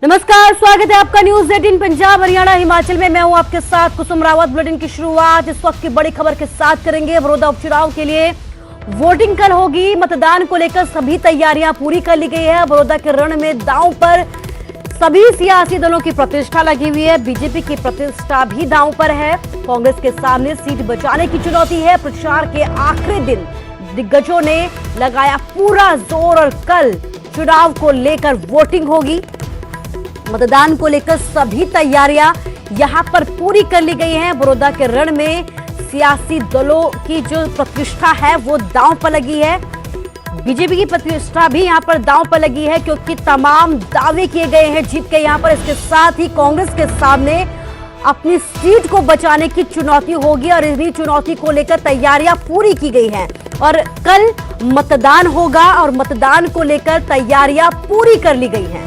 नमस्कार, स्वागत है आपका न्यूज 18 पंजाब हरियाणा हिमाचल में। मैं हूं आपके साथ कुसुम रावत। बुलेटिन की शुरुआत इस वक्त की बड़ी खबर के साथ करेंगे। बड़ौदा उपचुनाव के लिए वोटिंग कल होगी। मतदान को लेकर सभी तैयारियां पूरी कर ली गई है। बड़ौदा के रण में दांव पर सभी सियासी दलों की प्रतिष्ठा लगी हुई है। बीजेपी की प्रतिष्ठा भी दांव पर है। कांग्रेस के सामने सीट बचाने की चुनौती है। प्रचार के आखिरी दिन दिग्गजों ने लगाया पूरा जोर और कल चुनाव को लेकर वोटिंग होगी। मतदान को लेकर सभी तैयारियां यहां पर पूरी कर ली गई हैं। बड़ौदा के रण में सियासी दलों की जो प्रतिष्ठा है वो दांव पर लगी है। बीजेपी की प्रतिष्ठा भी यहां पर दांव पर लगी है क्योंकि तमाम दावे किए गए हैं जीत के यहां पर। इसके साथ ही कांग्रेस के सामने अपनी सीट को बचाने की चुनौती होगी और इन्हीं चुनौती को लेकर तैयारियां पूरी की गई हैं और कल मतदान होगा और मतदान को लेकर तैयारियां पूरी कर ली गई हैं।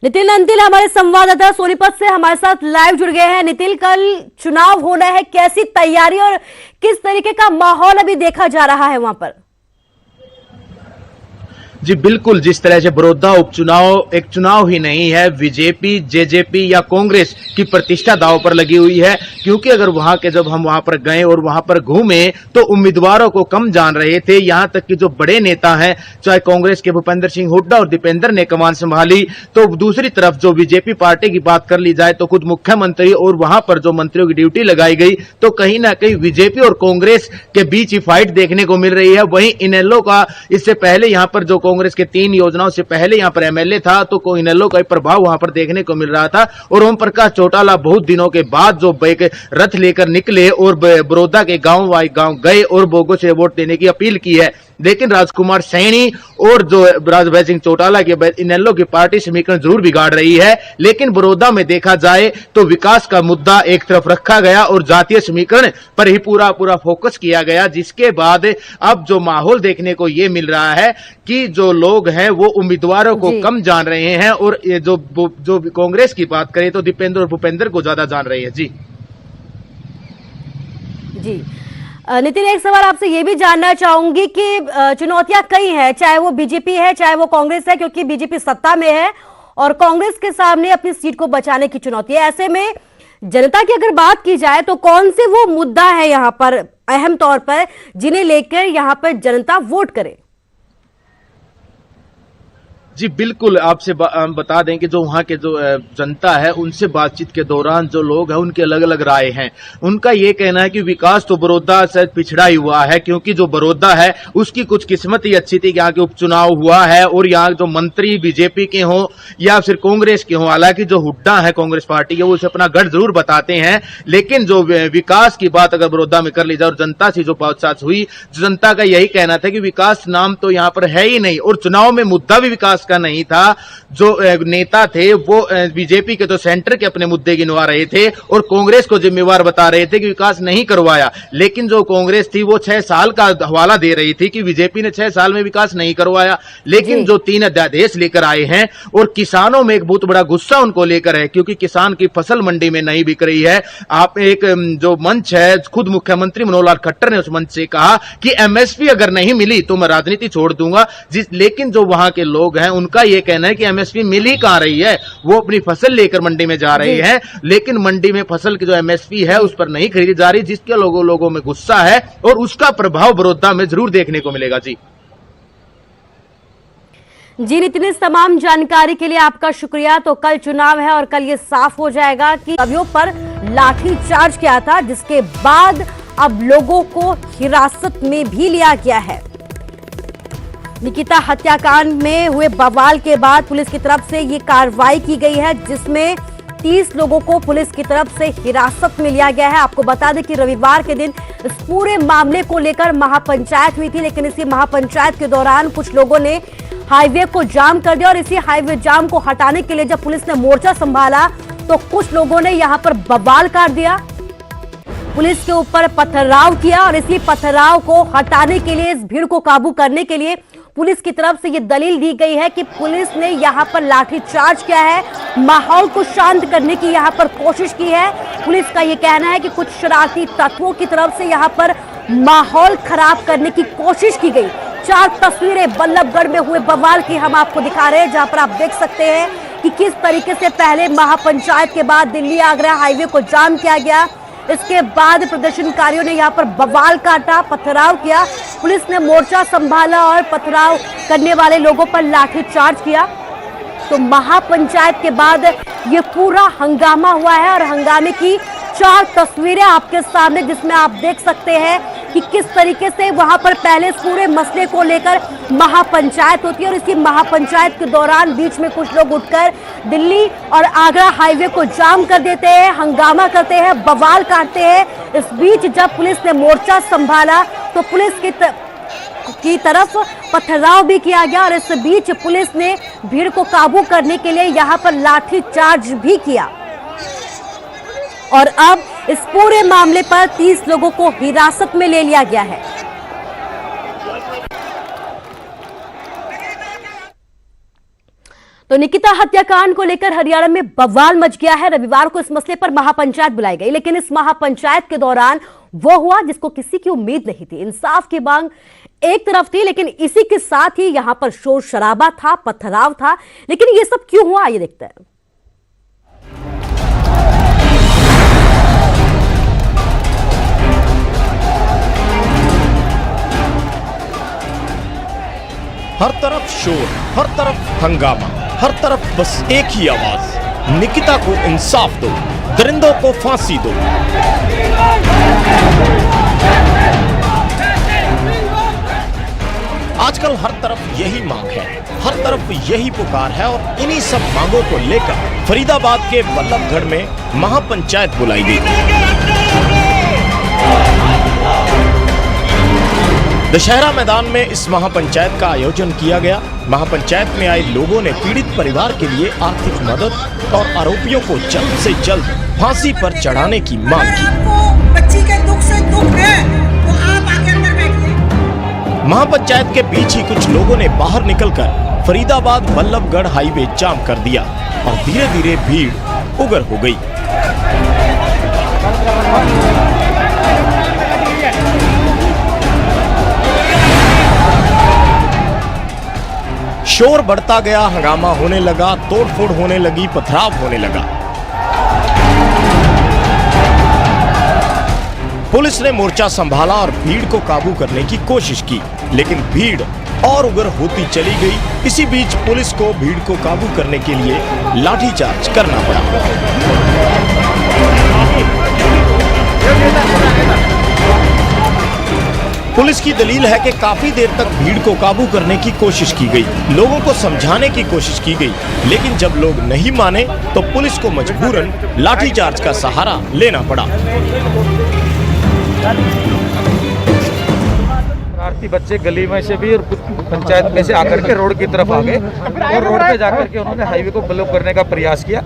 नितिन अंतिल हमारे संवाददाता सोनीपत से हमारे साथ लाइव जुड़ गए हैं। नितिन, कल चुनाव होना है, कैसी तैयारी और किस तरीके का माहौल अभी देखा जा रहा है वहां पर? जी बिल्कुल, जिस तरह से बड़ौदा उपचुनाव एक चुनाव ही नहीं है, बीजेपी, जेजेपी या कांग्रेस की प्रतिष्ठा दांव पर लगी हुई है। क्योंकि अगर जब हम वहां पर गए और वहां पर घूमे तो उम्मीदवारों को कम जान रहे थे। यहां तक कि जो बड़े नेता हैं, चाहे कांग्रेस के भूपेंद्र सिंह हुड्डा और दीपेंद्र ने कमान संभाली, तो दूसरी तरफ जो बीजेपी पार्टी की बात कर ली जाए तो खुद मुख्यमंत्री और वहां पर जो मंत्रियों की ड्यूटी लगाई गई, तो कहीं ना कहीं बीजेपी और कांग्रेस के बीच ही फाइट देखने को मिल रही है। वहीं इनेलो का इससे पहले यहां पर जो कांग्रेस के 3 योजनाओं से पहले यहां पर एमएलए था, तो इनेलो का प्रभाव वहां पर देखने को मिल रहा था। और ओम प्रकाश चौटाला बहुत दिनों के बाद जो एक रथ लेकर निकले और बड़ौदा के गांव गए और लोगों से वोट देने की अपील की है। लेकिन राजकुमार सैनी और जो राजभर सिंह चौटाला की इनेलो की पार्टी समीकरण जरूर बिगाड़ रही है। लेकिन बड़ौदा में देखा जाए तो विकास का मुद्दा एक तरफ रखा गया और जातीय समीकरण पर ही पूरा फोकस किया गया, जिसके बाद अब जो माहौल देखने को ये मिल रहा है कि जो लोग हैं वो उम्मीदवारों को कम जान रहे हैं और ये जो कांग्रेस की बात करें तो दीपेंद्र और भूपेंद्र को ज्यादा जान रहे हैं। जी नितिन, एक सवाल आपसे ये भी जानना चाहूंगी कि चुनौतियां कई हैं, चाहे वो बीजेपी है चाहे वो कांग्रेस है, क्योंकि बीजेपी सत्ता में है और कांग्रेस के सामने अपनी सीट को बचाने की चुनौती है। ऐसे में जनता की अगर बात की जाए तो कौन से वो मुद्दा है यहाँ पर अहम तौर पर जिन्हें लेकर यहाँ पर जनता वोट करे? जी बिल्कुल, आपसे बता दें कि जो वहाँ के जो जनता है उनसे बातचीत के दौरान जो लोग हैं उनके अलग अलग राय हैं। उनका ये कहना है कि विकास तो बड़ौदा से पिछड़ा ही हुआ है, क्योंकि जो बड़ौदा है उसकी कुछ किस्मत ही अच्छी थी कि यहाँ के उपचुनाव हुआ है और यहाँ जो मंत्री बीजेपी के हों या फिर कांग्रेस के हों। हालांकि जो हुड्डा है कांग्रेस पार्टी के, वो उसे अपना गढ़ जरूर बताते हैं, लेकिन जो विकास की बात अगर बड़ौदा में कर ली जाए और जनता से जो बातचीत हुई, जनता का यही कहना था कि विकास नाम तो यहाँ पर है ही नहीं और चुनाव में मुद्दा भी विकास का नहीं था। जो नेता थे वो बीजेपी के तो सेंटर के अपने मुद्दे गिनवा रहे थे और कांग्रेस को जिम्मेवार बता रहे थे कि विकास नहीं करवाया। लेकिन जो कांग्रेस थी वो 6 साल का हवाला दे रही थी कि बीजेपी ने 6 साल में विकास नहीं करवाया। लेकिन जो 3 अध्यादेश लेकर आए हैं और किसानों में एक बहुत बड़ा गुस्सा उनको लेकर है, क्योंकि किसान की फसल मंडी में नहीं बिक रही है। आप एक जो मंच है, खुद मुख्यमंत्री मनोहर लाल खट्टर ने उस मंच से कहा कि एमएसपी अगर नहीं मिली तो मैं राजनीति छोड़ दूंगा। लेकिन जो वहां के लोग हैं उनका यह कहना है कि एमएसपी मिल ही कहां रही है, वो अपनी फसल लेकर मंडी में जा रही है, लेकिन मंडी में फसल की जो एमएसपी है उस पर नहीं खरीदी जा रही, जिसके लोगों में गुस्सा है और उसका प्रभाव बड़ौदा में जरूर देखने को मिलेगा। जी नितिन, इस तमाम जानकारी के लिए आपका शुक्रिया। तो कल चुनाव है और कल ये साफ हो जाएगा कि कवियों पर लाठी चार्ज किया था, जिसके बाद अब लोगों को हिरासत में भी लिया गया है। निकिता हत्याकांड में हुए बवाल के बाद पुलिस की तरफ से ये कार्रवाई की गई है, जिसमें 30 लोगों को पुलिस की तरफ से हिरासत में लिया गया है। आपको बता दें कि रविवार के दिन इस पूरे मामले को लेकर महापंचायत हुई थी, लेकिन इसी महापंचायत के दौरान कुछ लोगों ने हाईवे को जाम कर दिया और इसी हाईवे जाम को हटाने के लिए जब पुलिस ने मोर्चा संभाला तो कुछ लोगों ने यहां पर बवाल काट दिया, पुलिस के ऊपर पथराव किया और इसी पथराव को हटाने के लिए, इस भीड़ को काबू करने के लिए पुलिस की तरफ से ये दलील दी गई है कि पुलिस ने यहां पर लाठीचार्ज किया है, माहौल को शांत करने की यहां पर कोशिश की है। पुलिस का ये कहना है कि कुछ शरारती तत्वों की तरफ से यहां पर माहौल खराब करने की कोशिश की गई। 4 तस्वीरें बल्लभगढ़ में हुए बवाल की हम आपको दिखा रहे हैं, जहां पर आप देख सकते हैं कि किस तरीके से पहले महापंचायत के बाद दिल्ली आगरा हाईवे को जाम किया गया। इसके बाद प्रदर्शनकारियों ने यहां पर बवाल काटा, पथराव किया, पुलिस ने मोर्चा संभाला और पथराव करने वाले लोगों पर लाठीचार्ज किया। तो महापंचायत के बाद ये पूरा हंगामा हुआ है और हंगामे की 4 तस्वीरें आपके सामने, जिसमें आप देख सकते हैं कि किस तरीके से वहां पर पहले इस पूरे मसले को लेकर महापंचायत होती है और इसी महापंचायत के दौरान बीच में कुछ लोग उठकर दिल्ली और आगरा हाईवे को जाम कर देते हैं, हंगामा करते हैं, बवाल काटते हैं। इस बीच जब पुलिस ने मोर्चा संभाला तो पुलिस की तरफ पथराव भी किया गया और इस बीच पुलिस ने भीड़ को काबू करने के लिए यहां पर लाठी चार्ज भी किया और अब इस पूरे मामले पर 30 लोगों को हिरासत में ले लिया गया है। तो निकिता हत्याकांड को लेकर हरियाणा में बवाल मच गया है। रविवार को इस मसले पर महापंचायत बुलाई गई, लेकिन इस महापंचायत के दौरान वो हुआ जिसको किसी की उम्मीद नहीं थी। इंसाफ की मांग एक तरफ थी, लेकिन इसी के साथ ही यहां पर शोर शराबा था, पथराव था। लेकिन ये सब क्यों हुआ, ये देखते हैं। हर तरफ शोर, हर तरफ हंगामा, हर तरफ बस एक ही आवाज, निकिता को इंसाफ दो, दरिंदों को फांसी दो। आजकल हर तरफ यही मांग है, हर तरफ यही पुकार है और इन्हीं सब मांगों को लेकर फरीदाबाद के बल्लभगढ़ में महापंचायत बुलाई गई। दशहरा मैदान में इस महापंचायत का आयोजन किया गया। महापंचायत में आए लोगों ने पीड़ित परिवार के लिए आर्थिक मदद और आरोपियों को जल्द से जल्द फांसी पर चढ़ाने की मांग की। बच्ची के दुख से दुख है, तो आप आके अंदर बैठिए। महापंचायत के बीच ही कुछ लोगों ने बाहर निकलकर फरीदाबाद बल्लभगढ़ हाईवे जाम कर दिया और धीरे धीरे भीड़ उग्र हो गई। शोर बढ़ता गया, हंगामा होने लगा, तोड़फोड़ होने लगी, पथराव होने लगा। पुलिस ने मोर्चा संभाला और भीड़ को काबू करने की कोशिश की, लेकिन भीड़ और उग्र होती चली गई। इसी बीच पुलिस को भीड़ को काबू करने के लिए लाठीचार्ज करना पड़ा। पुलिस की दलील है कि काफी देर तक भीड़ को काबू करने की कोशिश की गई, लोगों को समझाने की कोशिश की गई, लेकिन जब लोग नहीं माने तो पुलिस को मजबूरन लाठीचार्ज का सहारा लेना पड़ा। शरारती बच्चे गली में से भी और कुछ पंचायत में से आकर के रोड की तरफ आ गए और रोड पे जाकर के उन्होंने हाईवे को ब्लॉक करने का प्रयास किया।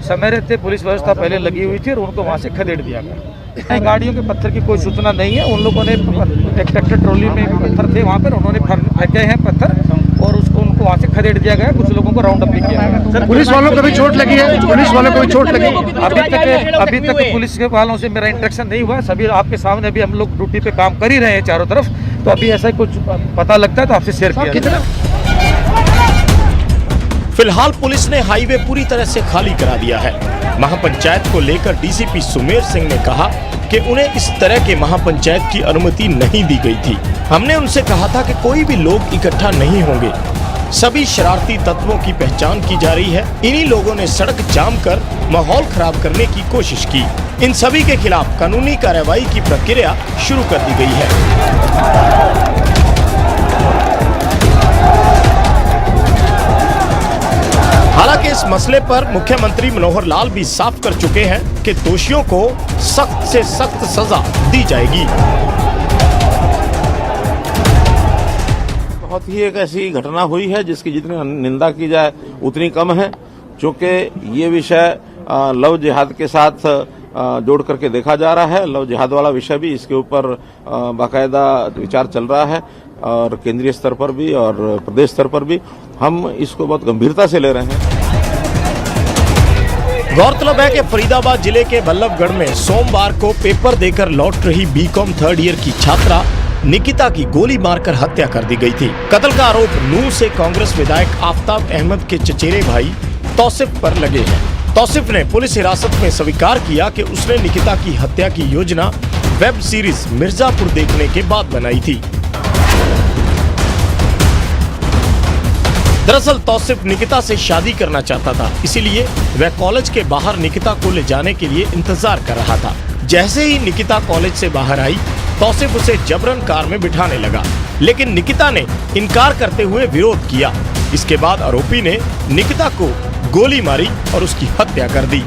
समय रहते पुलिस व्यवस्था पहले लगी हुई थी और उनको वहां से खदेड़ दिया गया। गाड़ियों के पत्थर की कोई सूचना नहीं है। उन लोगों ने एक ट्रैक्टर ट्रॉली में पत्थर थे, वहाँ पर उन्होंने फेंके हैं पत्थर और उनको वहाँ से खदेड़ दिया गया। कुछ लोगों को राउंड अप भी किया गया। पुलिस वालों को भी चोट लगी है? पुलिस वालों को भी चोट लगी? अभी तक पुलिस के वालों से मेरा इंटरेक्शन नहीं हुआ। सभी आपके सामने अभी हम लोग ड्यूटी पे काम कर ही रहे हैं चारों तरफ, तो अभी ऐसा कुछ पता लगता है तो आपसे शेयर किया। फिलहाल पुलिस ने हाईवे पूरी तरह से खाली करा दिया है। महापंचायत को लेकर डीसीपी सुमेर सिंह ने कहा कि उन्हें इस तरह के महापंचायत की अनुमति नहीं दी गई थी। हमने उनसे कहा था कि कोई भी लोग इकट्ठा नहीं होंगे। सभी शरारती तत्वों की पहचान की जा रही है। इन्हीं लोगों ने सड़क जाम कर माहौल खराब करने की कोशिश की। इन सभी के खिलाफ कानूनी कार्रवाई की प्रक्रिया शुरू कर दी गई है। हालांकि इस मसले पर मुख्यमंत्री मनोहर लाल भी साफ कर चुके हैं कि दोषियों को सख्त से सख्त सजा दी जाएगी। बहुत ही एक ऐसी घटना हुई है जिसकी जितनी निंदा की जाए उतनी कम है, क्योंकि ये विषय लव जिहाद के साथ जोड़ करके देखा जा रहा है। लव जिहाद वाला विषय भी इसके ऊपर बाकायदा विचार चल रहा है और केंद्रीय स्तर पर भी और प्रदेश स्तर पर भी हम इसको बहुत गंभीरता से ले रहे हैं। गौरतलब है कि फरीदाबाद जिले के बल्लभगढ़ में सोमवार को पेपर देकर लौट रही बीकॉम 3rd ईयर की छात्रा निकिता की गोली मारकर हत्या कर दी गई थी। कत्ल का आरोप नूंह से कांग्रेस विधायक आफताब अहमद के चचेरे भाई तौसिफ पर लगे हैं। तौसिफ ने पुलिस हिरासत में स्वीकार किया कि उसने निकिता की हत्या की योजना वेब सीरीज मिर्जापुर देखने के बाद बनाई थी। दरअसल तौसिफ निकिता से शादी करना चाहता था, इसीलिए वह कॉलेज के बाहर निकिता को ले जाने के लिए इंतजार कर रहा था। जैसे ही निकिता कॉलेज से बाहर आई, तौसिफ उसे जबरन कार में बिठाने लगा, लेकिन निकिता ने इनकार करते हुए विरोध किया। इसके बाद आरोपी ने निकिता को गोली मारी और उसकी हत्या कर दी।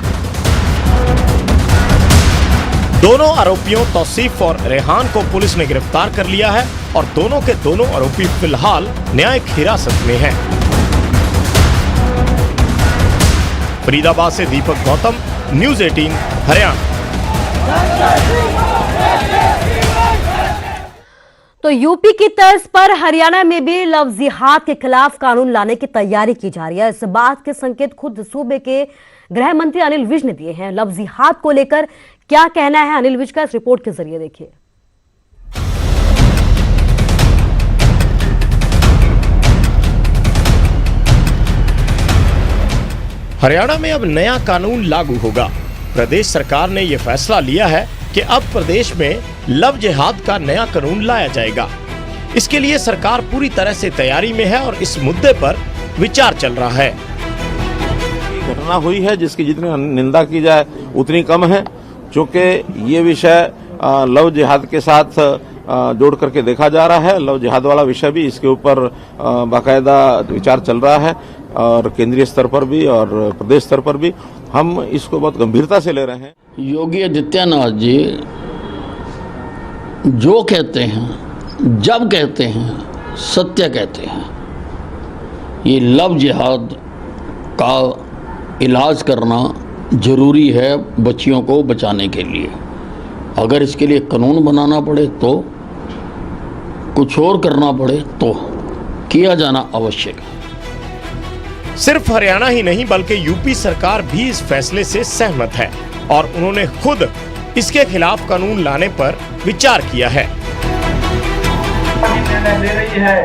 दोनों आरोपियों तौसीफ और रेहान को पुलिस ने गिरफ्तार कर लिया है और दोनों के दोनों आरोपी फिलहाल न्यायिक हिरासत में हैं। फरीदाबाद से दीपक गौतम, न्यूज़ 18 हरियाणा। तो यूपी की तर्ज पर हरियाणा में भी लव जिहाद के खिलाफ कानून लाने की तैयारी की जा रही है। इस बात के संकेत खुद सूबे के गृह मंत्री अनिल विज ने दिए हैं। लव जिहाद को लेकर क्या कहना है अनिल विज का, इस रिपोर्ट के जरिए देखिए। हरियाणा में अब नया कानून लागू होगा। प्रदेश सरकार ने यह फैसला लिया है कि अब प्रदेश में लव जिहाद का नया कानून लाया जाएगा। इसके लिए सरकार पूरी तरह से तैयारी में है और इस मुद्दे पर विचार चल रहा है। घटना हुई है जिसकी जितनी निंदा की जाए उतनी कम है, क्योंकि ये विषय लव जिहाद के साथ जोड़ करके देखा जा रहा है। लव जिहाद वाला विषय भी, इसके ऊपर बाकायदा विचार चल रहा है और केंद्रीय स्तर पर भी और प्रदेश स्तर पर भी हम इसको बहुत गंभीरता से ले रहे हैं। योगी आदित्यनाथ जी जो कहते हैं, जब कहते हैं, सत्य कहते हैं। ये लव जिहाद का इलाज करना जरूरी है बच्चियों को बचाने के लिए। अगर इसके लिए कानून बनाना पड़े तो, कुछ और करना पड़े तो किया जाना आवश्यक है। सिर्फ हरियाणा ही नहीं बल्कि यूपी सरकार भी इस फैसले से सहमत है और उन्होंने खुद इसके खिलाफ कानून लाने पर विचार किया है। निर्णय ले रही है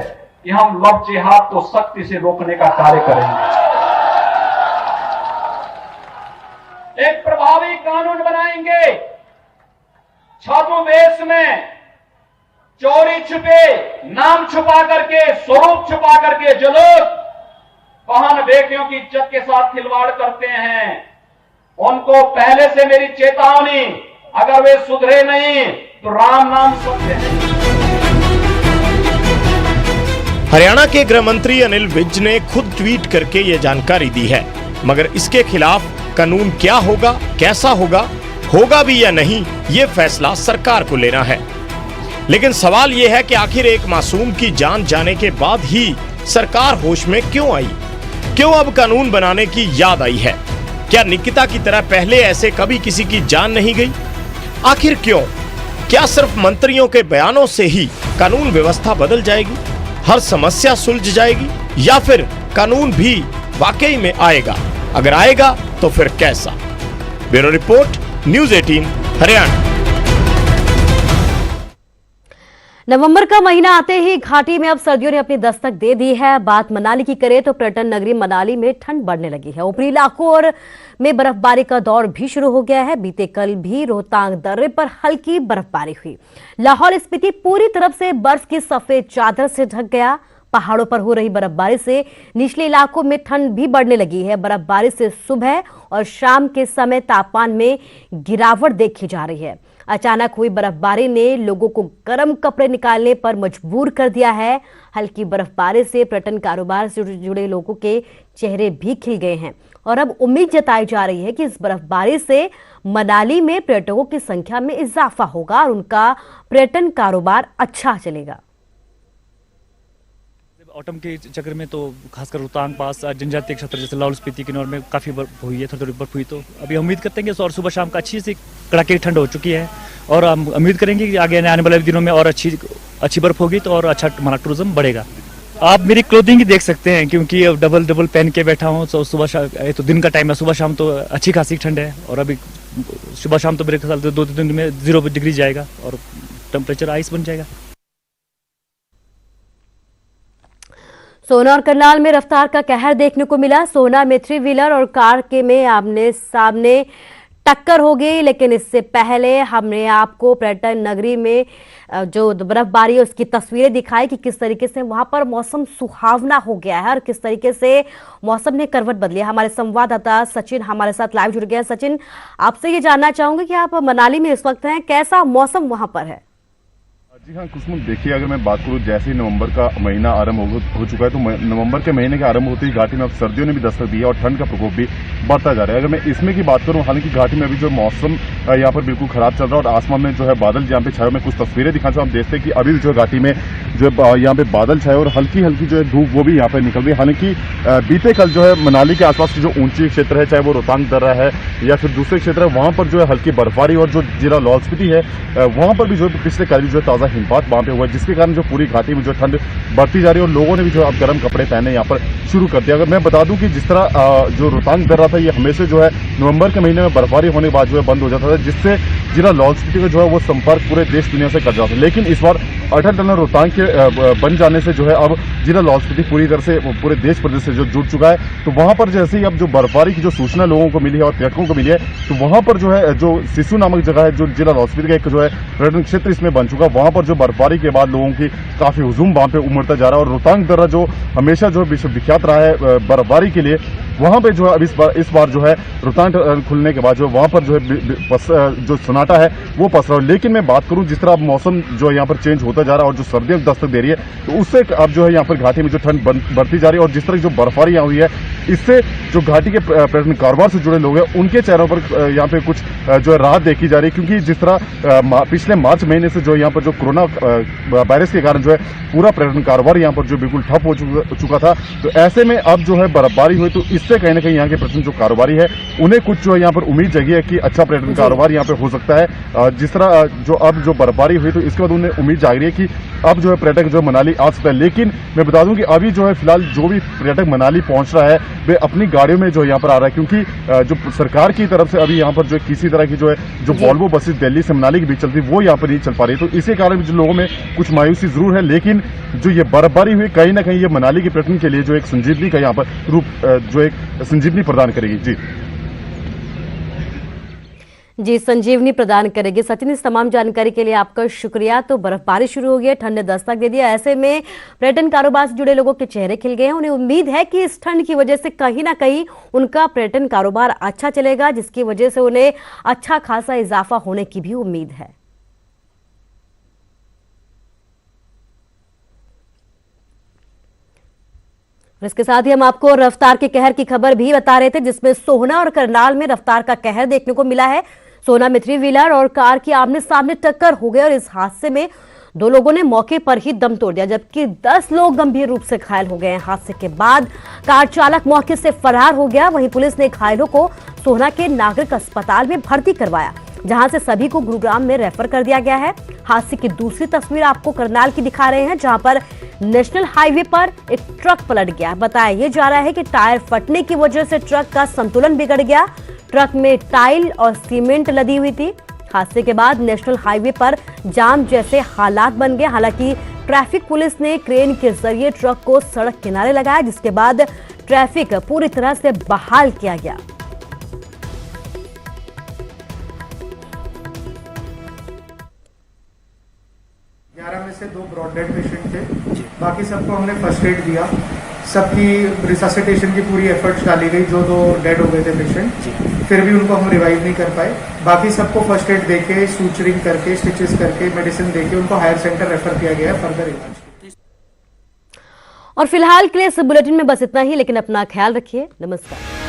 कि हम लव जिहाद को सख्ती से रोकने का कार्य करेंगे। एक प्रभावी कानून बनाएंगे। छद्मवेश में चोरी छुपे, नाम छुपा करके, स्वरूप छुपा करके जो लोग बहन बेटियों की इज्जत के साथ खिलवाड़ करते हैं, उनको पहले से मेरी चेतावनी, अगर वे सुधरे नहीं तो राम नाम सुनते हैं। हरियाणा के गृह मंत्री अनिल विज ने खुद ट्वीट करके ये जानकारी दी है, मगर इसके खिलाफ कानून क्या होगा, कैसा होगा, होगा भी या नहीं, ये फैसला सरकार को लेना है। लेकिन सवाल ये है कि आखिर एक मासूम की जान जाने के बाद ही सरकार होश में क्यों आई? क्यों अब कानून बनाने की याद आई है? क्या निकिता की तरह पहले ऐसे कभी किसी की जान नहीं गई? आखिर क्यों? क्या सिर्फ मंत्रियों के बयानों से ही कानून व्यवस्था बदल जाएगी, हर समस्या सुलझ जाएगी, या फिर कानून भी वाकई में आएगा? अगर आएगा तो फिर कैसा? Bureau report, news 18 Haryana. नवंबर का महीना आते ही घाटी में अब सर्दियों ने अपनी दस्तक दे दी है। बात मनाली की करें तो पर्यटन नगरी मनाली में ठंड बढ़ने लगी है। ऊपरी इलाकों और में बर्फबारी का दौर भी शुरू हो गया है। बीते कल भी रोहतांग दर्रे पर हल्की बर्फबारी हुई। लाहौल स्पीति पूरी तरफ से बर्फ की सफेद चादर से ढक गया। पहाड़ों पर हो रही बर्फबारी से निचले इलाकों में ठंड भी बढ़ने लगी है। बर्फबारी से सुबह और शाम के समय तापमान में गिरावट देखी जा रही है। अचानक हुई बर्फबारी ने लोगों को गर्म कपड़े निकालने पर मजबूर कर दिया है। हल्की बर्फबारी से पर्यटन कारोबार से जुड़े लोगों के चेहरे भी खिल गए हैं और अब उम्मीद जताई जा रही है कि इस बर्फबारी से मनाली में पर्यटकों की संख्या में इजाफा होगा और उनका पर्यटन कारोबार अच्छा चलेगा। ऑटम के चक्र में तो खासकर रोहतांग पास जनजातीय क्षेत्र जैसे लाहौल स्पीति किन्नौर में काफ़ी बर्फ हुई है, थोड़ी बर्फ हुई। तो अभी उम्मीद करते हैं कि और सुबह शाम का अच्छी सी कड़ाके की ठंड हो चुकी है और हम उम्मीद करेंगे कि आगे आने वाले दिनों में और अच्छी बर्फ होगी तो और अच्छा हमारा टूरिज्म बढ़ेगा। आप मेरी क्लोथिंग ही देख सकते हैं क्योंकि अब डबल पहन के बैठा हूँ। तो सुबह शाम तो दिन का टाइम है, सुबह शाम तो अच्छी खासी ठंड है और अभी सुबह शाम तो मेरे ख्याल से 2-3 दिन में 0 डिग्री जाएगा और टेम्परेचर आइस बन जाएगा। सोहना और करनाल में रफ्तार का कहर देखने को मिला। सोहना में 3 व्हीलर और कार के में आमने सामने टक्कर हो गई, लेकिन इससे पहले हमने आपको पर्यटन नगरी में जो बर्फबारी है उसकी तस्वीरें दिखाई कि किस तरीके से वहां पर मौसम सुहावना हो गया है और किस तरीके से मौसम ने करवट बदली है। हमारे संवाददाता सचिन हमारे साथ लाइव जुड़ गया। सचिन, आपसे ये जानना चाहूंगी कि आप मनाली में इस वक्त हैं, कैसा मौसम वहां पर है? जी हाँ कुसुम, देखिए अगर मैं बात करूं, जैसे ही नवंबर का महीना आरंभ हो चुका है तो नवंबर के महीने के आरंभ होते ही घाटी में अब सर्दियों ने भी दस्तक दी है और ठंड का प्रकोप भी बढ़ता जा रहा है। अगर मैं इसमें की बात करूं, हालांकि घाटी में अभी जो मौसम यहाँ पर बिल्कुल खराब चल रहा है और आसमान में जो है बादल यहाँ पे छाए। मैं कुछ तस्वीरें दिखा चाहूँ, आप देखते हैं कि अभी जो घाटी में जो यहाँ पे बादल छाए और हल्की हल्की जो है धूप वो भी यहाँ पे निकल रही है। हालांकि बीते कल जो है मनाली के आसपास की जो ऊंची क्षेत्र है, चाहे वो रोहतांग दर्रा है या फिर दूसरे क्षेत्र है, वहां पर जो है हल्की बर्फबारी और जो जिला लाहौल स्पीति है वहां पर भी जो पिछले कल जो है ताजा हिमपात वहां पे हुआ, जिसके कारण जो पूरी घाटी में जो ठंड बढ़ती जा रही है और लोगों ने भी जो अब गर्म कपड़े पहने यहाँ पर शुरू कर दिया। अगर मैं बता दूं कि जिस तरह जो रोहतांग दर्रा था ये हमेशा जो है नवंबर के महीने में बर्फबारी होने के बाद जो है बंद हो जाता था, जिससे जिला लाहौल स्पीति का जो है वो संपर्क पूरे देश दुनिया से कट जाता था। लेकिन इस बार अटल टनल रोहतांग के बन जाने से जो है अब जिला लाहौल स्पीति पूरी तरह से पूरे देश प्रदेश से जो जुड़ चुका है। तो वहां पर जैसे ही अब जो बर्फबारी की जो सूचना लोगों को मिली है और पर्यटकों को मिली है, तो वहां पर जो है जो सिसु नामक जगह है जो जिला लाहौल स्पीति का एक जो है पर्यटन क्षेत्र इसमें बन चुका है, वहां पर जो बर्फबारी के बाद लोगों की काफी हुजूम वहां पे उमड़ता जा रहा है। और रोहतांग दर्रा जो हमेशा जो विख्यात रहा है बर्फबारी के लिए, वहां पे जो है अब इस बार जो है रोहतांग खुलने के बाद जो वहां पर जो है जो सन्नाटा है वो पसरा है। लेकिन मैं बात करूं, जिस तरह अब मौसम जो है यहाँ पर चेंज होता जा रहा है और जो सर्दियां दस्तक दे रही है, तो उससे अब जो है यहाँ पर घाटी में जो ठंड बढ़ती जा रही है और जिस तरह जो बर्फबारी यहाँ हुई है, इससे जो घाटी के पर्यटन कारोबार से जुड़े लोग हैं उनके चेहरों पर यहाँ पे कुछ जो है राहत देखी जा रही है। क्योंकि जिस तरह पिछले मार्च महीने से जो यहाँ पर जो कोरोना वायरस के कारण जो है पूरा पर्यटन कारोबार यहाँ पर जो बिल्कुल ठप हो चुका था, तो ऐसे में अब जो है बर्फबारी हुई तो इससे कहीं ना कहीं यहाँ के पर्यटन जो कारोबारी है उन्हें कुछ जो है यहाँ पर उम्मीद जगी है कि अच्छा पर्यटन कारोबार यहाँ पे हो सकता है। जिस तरह जो अब जो बर्फबारी हुई तो इसके बाद उन्हें उम्मीद जाग रही है कि अब जो है पर्यटक जो मनाली आ सकता है। लेकिन मैं बता दूं कि अभी जो है फिलहाल जो भी पर्यटक मनाली पहुंच रहा है वे अपनी गाड़ियों में जो यहाँ पर आ रहा है, क्योंकि जो सरकार की तरफ से अभी यहाँ पर जो किसी तरह की जो है जो वॉल्वो बसेस दिल्ली से मनाली के बीच चलती वो यहाँ पर नहीं चल पा रही। तो इसी कारण जो लोगों में कुछ मायूसी जरूर है, लेकिन जो ये बर्फबारी हुई कहीं ना कहीं ये मनाली के पर्यटन के लिए जो एक संजीवनी का यहाँ पर रूप जो एक संजीवनी प्रदान करेगी। जी, संजीवनी प्रदान करेगी। सचिन, इस तमाम जानकारी के लिए आपका शुक्रिया। तो बर्फबारी शुरू हो गई है, ठंड ने दस्तक दे दिया, ऐसे में पर्यटन कारोबार से जुड़े लोगों के चेहरे खिल गए हैं। उन्हें उम्मीद है कि इस ठंड की वजह से कहीं ना कहीं उनका पर्यटन कारोबार अच्छा चलेगा, जिसकी वजह से उन्हें अच्छा खासा इजाफा होने की भी उम्मीद है। और इसके साथ ही हम आपको रफ्तार के कहर की खबर भी बता रहे थे, जिसमें सोहना और करनाल में रफ्तार का कहर देखने को मिला है। सोहना में 3 व्हीलर और कार की आमने सामने टक्कर हो गई और इस हादसे में 2 लोगों ने मौके पर ही दम तोड़ दिया, जबकि 10 लोग गंभीर रूप से घायल हो गए हैं। हादसे के बाद कार चालक मौके से फरार हो गया। वहीं पुलिस ने घायलों को सोहना के नागरिक अस्पताल में भर्ती करवाया, जहां से सभी को गुरुग्राम में रेफर कर दिया गया है। हादसे की दूसरी तस्वीर आपको करनाल की दिखा रहे हैं, जहां पर नेशनल हाईवे पर एक ट्रक पलट गया। बताया यह जा रहा है कि टायर फटने की वजह से ट्रक का संतुलन बिगड़ गया। ट्रक में टाइल और सीमेंट लदी हुई थी। हादसे के बाद नेशनल हाईवे पर जाम जैसे हालात बन गए। हालांकि ट्रैफिक पुलिस ने क्रेन के जरिए ट्रक को सड़क किनारे लगाया, जिसके बाद ट्रैफिक पूरी तरह से बहाल किया गया। में से 2 ब्रॉड डेड पेशेंट थे, बाकी सबको हमने फर्स्ट एड दिया। सबकी रिससिटेशन की पूरी एफर्ट्स डाली गई। जो 2 डेड हो गए थे पेशेंट, फिर भी उनको हम रिवाइव नहीं कर पाए। बाकी सबको फर्स्ट एड देके, सूचरिंग करके, स्टिचेस करके, मेडिसिन देके उनको हायर सेंटर रेफर किया गया है फर्दर इलाज। और फिलहाल के लिए इस बुलेटिन में बस इतना ही, लेकिन अपना ख्याल रखिए। नमस्कार।